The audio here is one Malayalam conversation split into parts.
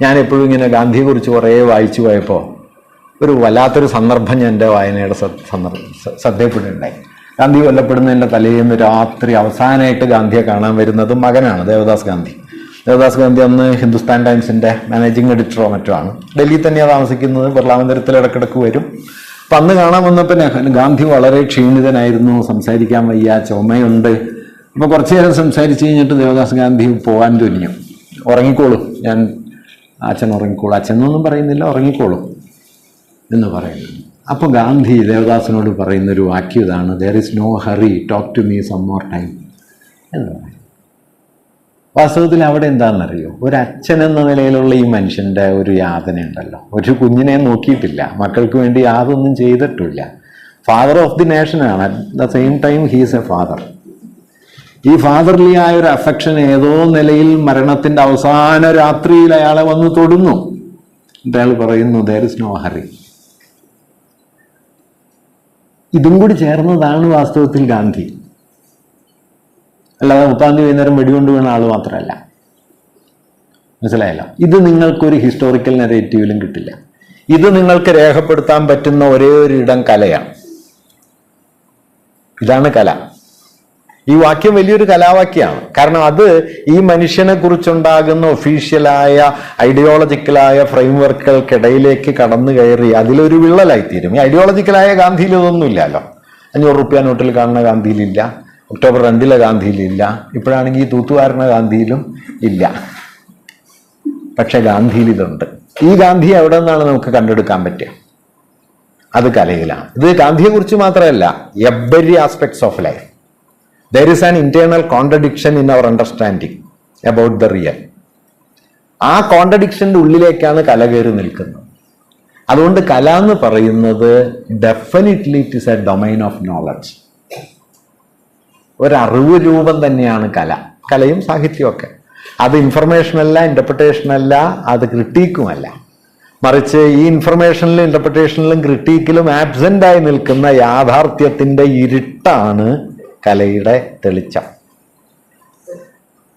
ഞാനെപ്പോഴും ഇങ്ങനെ ഗാന്ധിയെക്കുറിച്ച് കുറേ വായിച്ചു പോയപ്പോൾ ഒരു വല്ലാത്തൊരു സന്ദർഭം ഞാൻ എൻ്റെ വായനയുടെ ശ്രദ്ധയപ്പെടുകയുണ്ടായി. ഗാന്ധി കൊല്ലപ്പെടുന്നതിൻ്റെ തലേന്ന് രാത്രി അവസാനമായിട്ട് ഗാന്ധിയെ കാണാൻ വരുന്നത് മകനാണ്, ദേവദാസ് ഗാന്ധി. ദേവദാസ് ഗാന്ധി അന്ന് ഹിന്ദുസ്ഥാൻ ടൈംസിൻ്റെ മാനേജിങ് എഡിറ്ററോ മറ്റോ ആണ്. ഡൽഹിയിൽ തന്നെയാണ് താമസിക്കുന്നത്. ബിർള മന്ദിരത്തിൽ ഇടക്കിടക്ക് വരും. അപ്പം അന്ന് കാണാൻ വന്നപ്പോൾ ഗാന്ധി വളരെ ക്ഷീണിതനായിരുന്നു, സംസാരിക്കാൻ വയ്യ, ചുമയുണ്ട്. അപ്പോൾ കുറച്ച് നേരം സംസാരിച്ച് കഴിഞ്ഞിട്ട് ദേവദാസ് ഗാന്ധി പോകാൻ തുനിയും. ഉറങ്ങിക്കോളും, അച്ഛൻ ഉറങ്ങിക്കോളും, അച്ഛനൊന്നും പറയുന്നില്ല, ഉറങ്ങിക്കോളും എന്ന് പറയുന്നു. അപ്പോൾ ഗാന്ധി ദേവദാസിനോട് പറയുന്നൊരു വാക്യം ഇതാണ്: there is no hurry, talk to me some more time എന്ന് പറയും. വാസ്തവത്തിൽ അവിടെ എന്താണെന്നറിയോ, ഒരു അച്ഛൻ എന്ന നിലയിലുള്ള ഈ മനുഷ്യൻ്റെ ഒരു യാതന ഉണ്ടല്ലോ. ഒരു കുഞ്ഞിനെ നോക്കിയിട്ടില്ല, മക്കൾക്ക് വേണ്ടി യാതൊന്നും ചെയ്തിട്ടില്ല. ഫാദർ ഓഫ് ദി നേഷനാണ്. At the same time he's a father. ഈ ഫാദർലി ആയ ഒരു അഫെക്ഷൻ ഏതോ നിലയിൽ മരണത്തിൻ്റെ അവസാന രാത്രിയിൽ അയാളെ വന്ന് തൊടുന്നു. അയാൾ പറയുന്നു ദർ ഈസ് നോ ഹറി. ഇതും കൂടി ചേർന്നതാണ് വാസ്തവത്തിൽ ഗാന്ധി. അല്ലാതെ 30-ാം തീയതി വൈകുന്നേരം വെടികൊണ്ട് വീണ ആൾ മാത്രമല്ല. മനസ്സിലായല്ലോ? ഇത് നിങ്ങൾക്കൊരു ഹിസ്റ്റോറിക്കൽ നെറേറ്റീവിലും കിട്ടില്ല. ഇത് നിങ്ങൾക്ക് രേഖപ്പെടുത്താൻ പറ്റുന്ന ഒരേ ഒരു ഇടം കലയാണ്. ഇതാണ് കല. ഈ വാക്യം വലിയൊരു കലാവാക്യമാണ്. കാരണം അത് ഈ മനുഷ്യനെ കുറിച്ചുണ്ടാകുന്ന ഒഫീഷ്യലായ ഐഡിയോളജിക്കലായ ഫ്രെയിംവർക്കുകൾക്കിടയിലേക്ക് കടന്നു കയറി അതിലൊരു വിള്ളലായിത്തീരും. ഈ ഐഡിയോളജിക്കലായ ഗാന്ധിയിൽ ഇതൊന്നുമില്ലല്ലോ. 500 രൂപ നോട്ടിൽ കാണുന്ന ഗാന്ധിയിലില്ല, ഒക്ടോബർ 2 ഗാന്ധിയിലില്ല, ഇപ്പോഴാണെങ്കിൽ ഈ തൂത്തുവാരണ ഗാന്ധിയിലും ഇല്ല. പക്ഷെ ഗാന്ധിയിൽ ഇതുണ്ട്. ഈ ഗാന്ധി എവിടെ നിന്നാണ് നമുക്ക് കണ്ടെടുക്കാൻ പറ്റുക? അത് കലയിലാണ്. ഇത് ഗാന്ധിയെക്കുറിച്ച് മാത്രമല്ല, every aspects of life. There is an internal contradiction in our understanding about the real. ആ കോൺട്രഡിക്ഷൻ്റെ ഉള്ളിലേക്കാണ് കല കയറി നിൽക്കുന്നത്. അതുകൊണ്ട് കല എന്ന് പറയുന്നത് definitely it is a domain of knowledge. ഒരറിവ് രൂപം തന്നെയാണ് കല. കലയും സാഹിത്യമൊക്കെ. അത് ഇൻഫർമേഷനല്ല, ഇൻ്റർപ്രിട്ടേഷനല്ല, അത് ക്രിട്ടീക്കുമല്ല. മറിച്ച് ഈ ഇൻഫർമേഷനിലും ഇൻ്റർപ്രിട്ടേഷനിലും ക്രിട്ടീക്കിലും ആബ്സെൻ്റായി നിൽക്കുന്ന യാഥാർത്ഥ്യത്തിൻ്റെ ഇരുട്ടാണ് കലയുടെ തെളിച്ചം.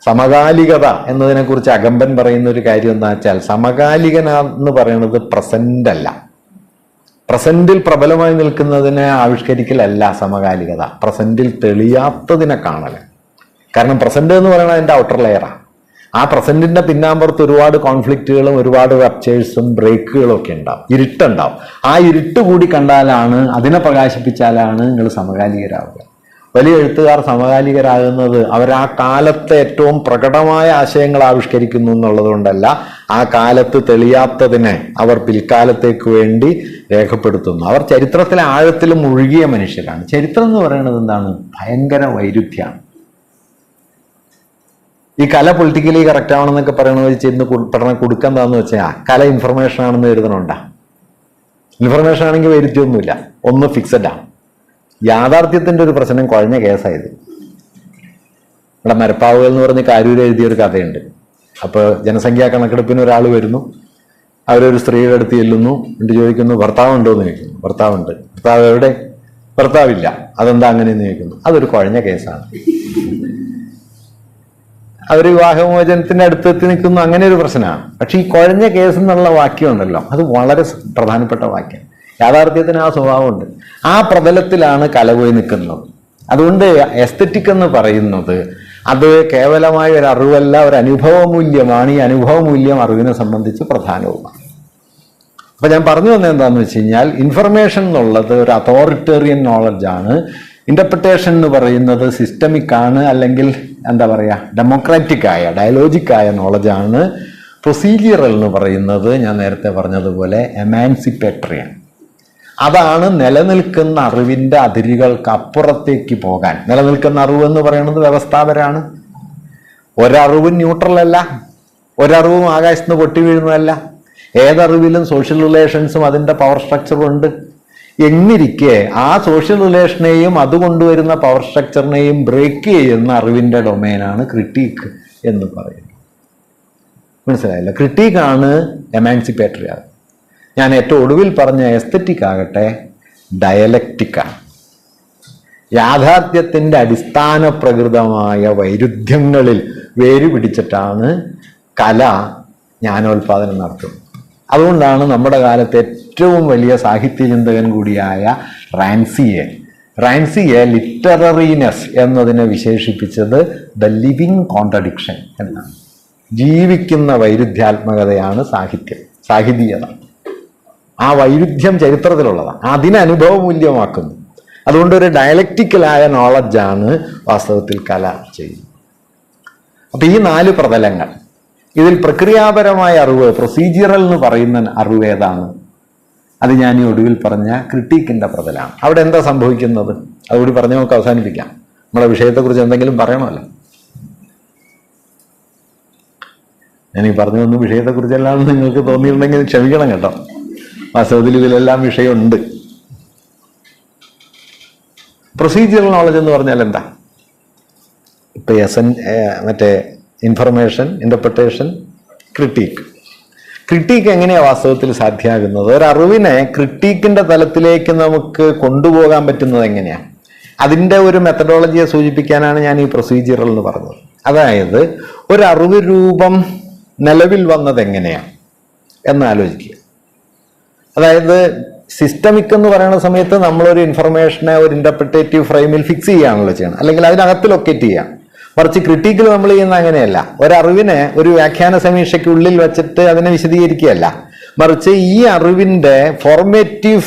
സമകാലികത എന്നതിനെക്കുറിച്ച് അകമ്പൻ പറയുന്ന ഒരു കാര്യം എന്താ വെച്ചാൽ, സമകാലികന എന്ന് പറയുന്നത് പ്രസന്റ് അല്ല. പ്രസന്റിൽ പ്രബലമായി നിൽക്കുന്നതിനെ ആവിഷ്കരിക്കലല്ല സമകാലികത, പ്രസന്റിൽ തെളിയാത്തതിനെ കാണൽ. കാരണം പ്രസന്റ് എന്ന് പറയുന്നത് അതിൻ്റെ ഔട്ടർ ലെയറാണ്. ആ പ്രസന്റിന്റെ പിന്നാമ്പുറത്ത് ഒരുപാട് കോൺഫ്ലിക്റ്റുകളും ഒരുപാട് റപ്ചേഴ്സും ബ്രേക്കുകളും ഒക്കെ ഉണ്ടാവും, ഇരുട്ടുണ്ടാവും. ആ ഇരുട്ട് കൂടി കണ്ടാലാണ്, അതിനെ പ്രകാശിപ്പിച്ചാലാണ് നിങ്ങൾ സമകാലികരാവുക. വലിയ എഴുത്തുകാർ സമകാലികരാകുന്നത് അവർ ആ കാലത്തെ ഏറ്റവും പ്രകടമായ ആശയങ്ങൾ ആവിഷ്കരിക്കുന്നു എന്നുള്ളത് കൊണ്ടല്ല, ആ കാലത്ത് തെളിയാത്തതിനെ അവർ പിൽക്കാലത്തേക്ക് വേണ്ടി രേഖപ്പെടുത്തുന്നു. അവർ ചരിത്രത്തിലെ ആഴത്തിൽ മുഴുകിയ മനുഷ്യരാണ്. ചരിത്രം എന്ന് പറയുന്നത് എന്താണ്? ഭയങ്കര വൈരുദ്ധ്യമാണ്. ഈ കല പൊളിറ്റിക്കലി കറക്റ്റ് ആവണമെന്നൊക്കെ പറയണത് ചെന്ന് പഠനം കൊടുക്കുന്നതാന്ന് വെച്ചാൽ കല ഇൻഫർമേഷൻ ആണെന്ന് എഴുതണുണ്ടാ. ഇൻഫർമേഷൻ ആണെങ്കിൽ വൈരുദ്ധ്യമൊന്നുമില്ല, ഒന്ന് ഫിക്സഡാണ്. യാഥാർത്ഥ്യത്തിൻ്റെ ഒരു പ്രശ്നം കുഴഞ്ഞ കേസായത്. ഇവിടെ മരപ്പാവുകൾ എന്ന് പറഞ്ഞ് കാരൂർ എഴുതിയൊരു കഥയുണ്ട്. അപ്പോൾ ജനസംഖ്യാ കണക്കെടുപ്പിന് ഒരാൾ വരുന്നു, അവരൊരു സ്ത്രീയുടെ അടുത്ത് ചെല്ലുന്നു, എന്നിട്ട് ചോദിക്കുന്നു ഭർത്താവുണ്ടോ എന്ന് ചോദിക്കുന്നു. ഭർത്താവുണ്ട്. ഭർത്താവ് എവിടെ? ഭർത്താവില്ല. അതെന്താ അങ്ങനെയെന്ന് ചോദിക്കുന്നു. അതൊരു കുഴഞ്ഞ കേസാണ്. അവർ വിവാഹമോചനത്തിന്റെ അടുത്തെത്തി നിൽക്കുന്നു, അങ്ങനെ ഒരു പ്രശ്നമാണ്. പക്ഷെ ഈ കുഴഞ്ഞ കേസ് എന്നുള്ള വാക്യം ഉണ്ടല്ലോ, അത് വളരെ പ്രധാനപ്പെട്ട വാക്യം. യാഥാർത്ഥ്യത്തിന് ആ സ്വഭാവമുണ്ട്. ആ പ്രതലത്തിലാണ് കല പോയി നിൽക്കുന്നത്. അതുകൊണ്ട് എസ്തെറ്റിക് എന്ന് പറയുന്നത് അത് കേവലമായ ഒരു അറിവല്ല, ഒരു അനുഭവമൂല്യമാണ്. ഈ അനുഭവമൂല്യം അറിവിനെ സംബന്ധിച്ച് പ്രധാനവുമാണ്. അപ്പൊ ഞാൻ പറഞ്ഞു വന്നത് എന്താണെന്ന് വെച്ച് കഴിഞ്ഞാൽ, ഇൻഫർമേഷൻ എന്നുള്ളത് ഒരു അതോറിറ്റേറിയൻ നോളജാണ്. ഇന്റർപ്രിട്ടേഷൻ എന്ന് പറയുന്നത് സിസ്റ്റമിക് ആണ്, അല്ലെങ്കിൽ എന്താ പറയുക, ഡെമോക്രാറ്റിക്കായ ഡയലോജിക്കായ നോളജാണ്. പ്രൊസീജിയറൽ എന്ന് പറയുന്നത് ഞാൻ നേരത്തെ പറഞ്ഞതുപോലെ എമാൻസിപ്പേറ്ററിയാണ്. അതാണ് നിലനിൽക്കുന്ന അറിവിൻ്റെ അതിരുകൾക്ക് അപ്പുറത്തേക്ക് പോകാൻ. നിലനിൽക്കുന്ന അറിവ് എന്ന് പറയുന്നത് വ്യവസ്ഥാപരമാണ്. ഒരറിവും ന്യൂട്രലല്ല, ഒരറിവും ആകാശത്ത് നിന്ന് പൊട്ടി വീഴുന്നതല്ല. ഏതറിവിലും സോഷ്യൽ റിലേഷൻസും അതിൻ്റെ പവർ സ്ട്രക്ചറും ഉണ്ട്. എന്നിരിക്കെ ആ സോഷ്യൽ റിലേഷനെയും അത് കൊണ്ടുവരുന്ന പവർ സ്ട്രക്ചറിനെയും ബ്രേക്ക് ചെയ്യുന്ന അറിവിൻ്റെ ഡൊമൈനാണ് ക്രിട്ടീക്ക് എന്ന് പറയുന്നത്. മനസ്സിലായില്ല? ക്രിട്ടീക്കാണ് എമാൻസിപ്പേറ്ററി ആകുന്നത്. ഞാൻ ഏറ്റവും ഒടുവിൽ പറഞ്ഞ എസ്തെറ്റിക് ആകട്ടെ ഡയലക്റ്റിക്കാണ്. യാഥാർത്ഥ്യത്തിൻ്റെ അടിസ്ഥാന പ്രകൃതമായ വൈരുദ്ധ്യങ്ങളിൽ വേര് പിടിച്ചിട്ടാണ് കല ജ്ഞാനോൽപാദനം നടത്തുന്നത്. അതുകൊണ്ടാണ് നമ്മുടെ കാലത്തെ ഏറ്റവും വലിയ സാഹിത്യ ചിന്തകൻ കൂടിയായ റാൻസിയെ ലിറ്റററിനെസ് എന്നതിനെ വിശേഷിപ്പിച്ചത് ദ ലിവിങ് കോൺട്രഡിക്ഷൻ എന്നാണ്. ജീവിക്കുന്ന വൈരുദ്ധ്യാത്മകതയാണ് സാഹിത്യത. ആ വൈരുദ്ധ്യം ചരിത്രത്തിലുള്ളതാണ്, അതിനെ അനുഭവമൂല്യമാക്കുന്നു. അതുകൊണ്ട് ഒരു ഡയലക്റ്റിക്കലായ നോളജാണ് വാസ്തവത്തിൽ കല ചെയ്യുന്നത്. അപ്പൊ ഈ 4 പ്രതലങ്ങൾ, ഇതിൽ പ്രക്രിയാപരമായ അറിവ്, പ്രൊസീജിയറൽ എന്ന് പറയുന്ന അറിവ് ഏതാണ്? അത് ഞാൻ ഈ ഒടുവിൽ പറഞ്ഞ ക്രിട്ടീക്കിന്റെ പ്രതലാണ്. അവിടെ എന്താ സംഭവിക്കുന്നത്? അതുകൂടി പറഞ്ഞ് നമുക്ക് അവസാനിപ്പിക്കാം. നമ്മുടെ വിഷയത്തെക്കുറിച്ച് എന്തെങ്കിലും പറയണമല്ലോ. ഞാൻ ഈ പറഞ്ഞൊന്നും വിഷയത്തെക്കുറിച്ചെല്ലാം നിങ്ങൾക്ക് തോന്നിയിട്ടുണ്ടെങ്കിൽ ക്ഷമിക്കണം കേട്ടോ. വാസ്തവത്തിൽ ഇതിലെല്ലാം വിഷയമുണ്ട്. പ്രൊസീജിയറൽ നോളജ് എന്ന് പറഞ്ഞാൽ എന്താ? ഇപ്പൊ മറ്റേ ഇൻഫർമേഷൻ, ഇന്റർപ്രിട്ടേഷൻ, ക്രിട്ടീക്ക് എങ്ങനെയാ വാസ്തവത്തിൽ സാധ്യമാകുന്നത്? ഒരറിവിനെ ക്രിട്ടീക്കിന്റെ തലത്തിലേക്ക് നമുക്ക് കൊണ്ടുപോകാൻ പറ്റുന്നത് എങ്ങനെയാണ്? അതിൻ്റെ ഒരു മെത്തഡോളജിയെ സൂചിപ്പിക്കാനാണ് ഞാൻ ഈ പ്രൊസീജിയറൽ എന്ന് പറഞ്ഞത്. അതായത് ഒരു അറിവ് രൂപം നിലവിൽ വന്നത് എങ്ങനെയാണ് എന്ന് ആലോചിക്കുക. അതായത് സിസ്റ്റമിക് എന്ന് പറയുന്ന സമയത്ത് നമ്മളൊരു ഇൻഫർമേഷനെ ഒരു ഇന്റർപ്രിറ്റേറ്റീവ് ഫ്രെയിമിൽ ഫിക്സ് ചെയ്യുകയാണല്ലോ ചെയ്യണം, അല്ലെങ്കിൽ അതിനകത്ത് ലൊക്കേറ്റ് ചെയ്യാം. മറിച്ച് ക്രിട്ടിക്കിൽ നമ്മൾ ചെയ്യുന്ന അങ്ങനെയല്ല. ഒരറിവിനെ ഒരു വ്യാഖ്യാന സമീക്ഷയ്ക്കുള്ളിൽ വെച്ചിട്ട് അതിനെ വിശദീകരിക്കുകയല്ല, മറിച്ച് ഈ അറിവിന്റെ ഫോർമേറ്റീവ്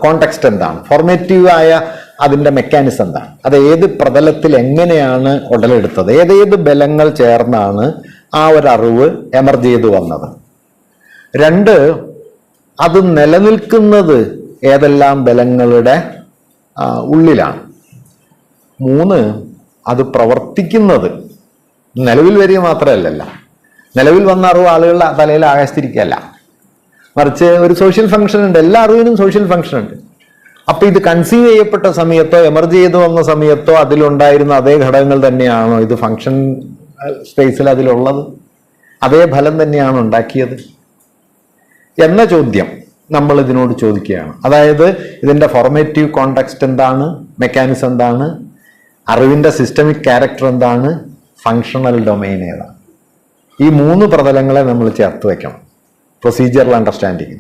കോണ്ടെക്സ്റ്റ് എന്താണ്, ഫോർമേറ്റീവായ അതിന്റെ മെക്കാനിസം എന്താണ്, അത് ഏത് പ്രതലത്തിൽ എങ്ങനെയാണ് ഉടലെടുത്തത്, ഏതേത് ബലങ്ങൾ ചേർന്നാണ് ആ ഒരു അറിവ് എമർജ് ചെയ്ത് വന്നത്. 2, അത് നിലനിൽക്കുന്നത് ഏതെല്ലാം ബലങ്ങളുടെ ഉള്ളിലാണ്. 3, അത് പ്രവർത്തിക്കുന്നത് നിലവിൽ വരിക മാത്രമല്ലല്ല, നിലവിൽ വന്ന അറിവ് ആളുകളുടെ തലയിൽ ആകാശത്തിരിക്കുകയല്ല, മറിച്ച് ഒരു സോഷ്യൽ ഫംഗ്ഷൻ ഉണ്ട്. എല്ലാ അറിവിനും സോഷ്യൽ ഫംഗ്ഷൻ ഉണ്ട്. അപ്പൊ ഇത് കൺസീവ് ചെയ്യപ്പെട്ട സമയത്തോ എമർജ് ചെയ്ത് വന്ന സമയത്തോ അതിലുണ്ടായിരുന്ന അതേ ഘടകങ്ങൾ തന്നെയാണോ ഇത് ഫംഗ്ഷൻ സ്പേസിൽ അതിലുള്ളത്? അതേ ഫലം തന്നെയാണ് ഉണ്ടാക്കിയത് എന്ന ചോദ്യം നമ്മൾ ഇതിനോട് ചോദിക്കുകയാണ്. അതായത് ഇതിന്റെ ഫോർമേറ്റീവ് കോണ്ടെക്സ്റ്റ് എന്താണ്, മെക്കാനിസം എന്താണ്, അറിവിന്റെ സിസ്റ്റമിക് ക്യാരക്ടർ എന്താണ്, ഫങ്ഷണൽ ഡൊമൈൻ ഏതാണ്? ഈ 3 പ്രതലങ്ങളെ നമ്മൾ ചേർത്ത് വെക്കണം പ്രൊസീജിയറൽ അണ്ടർസ്റ്റാൻഡിങ്.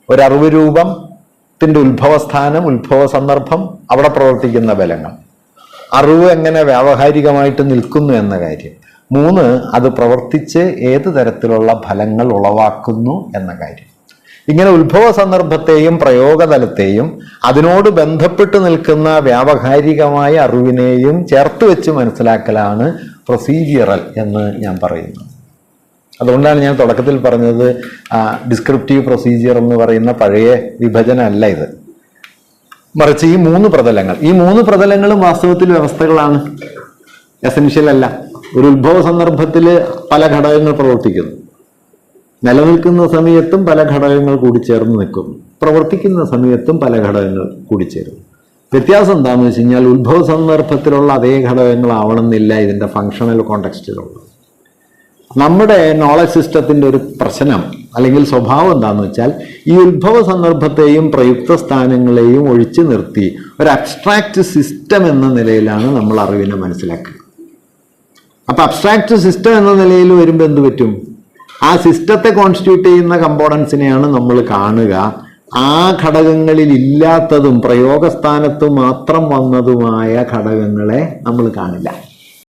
ഒരറിവ് രൂപത്തിന്റെ ഉത്ഭവസ്ഥാനം, ഉത്ഭവ സന്ദർഭം, അവിടെ പ്രവർത്തിക്കുന്ന ബലങ്ങൾ, അറിവ് എങ്ങനെ വ്യാവഹാരികമായിട്ട് നിൽക്കുന്നു എന്ന കാര്യം, 3, അത് പ്രവർത്തിച്ച് ഏത് തരത്തിലുള്ള ഫലങ്ങൾ ഉളവാക്കുന്നു എന്ന കാര്യം. ഇങ്ങനെ ഉത്ഭവ സന്ദർഭത്തെയും പ്രയോഗതലത്തെയും അതിനോട് ബന്ധപ്പെട്ട് നിൽക്കുന്ന വ്യാവഹാരികമായ അറിവിനെയും ചേർത്ത് വെച്ച് മനസ്സിലാക്കലാണ് പ്രൊസീജിയറൽ എന്ന് ഞാൻ പറയുന്നത്. അതുകൊണ്ടാണ് ഞാൻ തുടക്കത്തിൽ പറഞ്ഞത് ഡിസ്ക്രിപ്റ്റീവ് പ്രൊസീജിയർ എന്ന് പറയുന്ന പഴയ വിഭജനമല്ല ഇത്, മറിച്ച് ഈ 3 പ്രതലങ്ങൾ, ഈ 3 പ്രതലങ്ങളും വാസ്തവത്തിൽ വ്യവസ്ഥകളാണ്, എസൻഷ്യൽ അല്ല. ഒരു ഉത്ഭവ സന്ദർഭത്തിൽ പല ഘടകങ്ങൾ പ്രവർത്തിക്കുന്നു, നിലനിൽക്കുന്ന സമയത്തും പല ഘടകങ്ങൾ കൂടിച്ചേർന്ന് നിൽക്കുന്നു, പ്രവർത്തിക്കുന്ന സമയത്തും പല ഘടകങ്ങൾ കൂടിച്ചേരുന്നു. വ്യത്യാസം എന്താണെന്ന് വെച്ച് കഴിഞ്ഞാൽ ഉത്ഭവ സന്ദർഭത്തിലുള്ള അതേ ഘടകങ്ങളാവണമെന്നില്ല ഇതിൻ്റെ ഫങ്ഷണൽ കോണ്ടെക്സ്റ്റിലുള്ളത്. നമ്മുടെ നോളജ് സിസ്റ്റത്തിൻ്റെ ഒരു പ്രശ്നം അല്ലെങ്കിൽ സ്വഭാവം എന്താണെന്ന് വെച്ചാൽ ഈ ഉത്ഭവ സന്ദർഭത്തെയും പ്രയുക്ത സ്ഥാനങ്ങളെയും ഒഴിച്ചു നിർത്തി ഒരു അബ്സ്ട്രാക്റ്റ് സിസ്റ്റം എന്ന നിലയിലാണ് നമ്മൾ അറിവിനെ മനസ്സിലാക്കുക. അപ്പൊ അബ്സ്ട്രാക്റ്റ് സിസ്റ്റം എന്ന നിലയിൽ വരുമ്പോൾ എന്ത് പറ്റും? ആ സിസ്റ്റത്തെ കോൺസ്റ്റിറ്റ്യൂട്ട് ചെയ്യുന്ന കമ്പോണൻസിനെയാണ് നമ്മൾ കാണുക. ആ ഘടകങ്ങളിൽ ഇല്ലാത്തതും പ്രയോഗസ്ഥാനത്ത് മാത്രം വന്നതുമായ ഘടകങ്ങളെ നമ്മൾ കാണില്ല.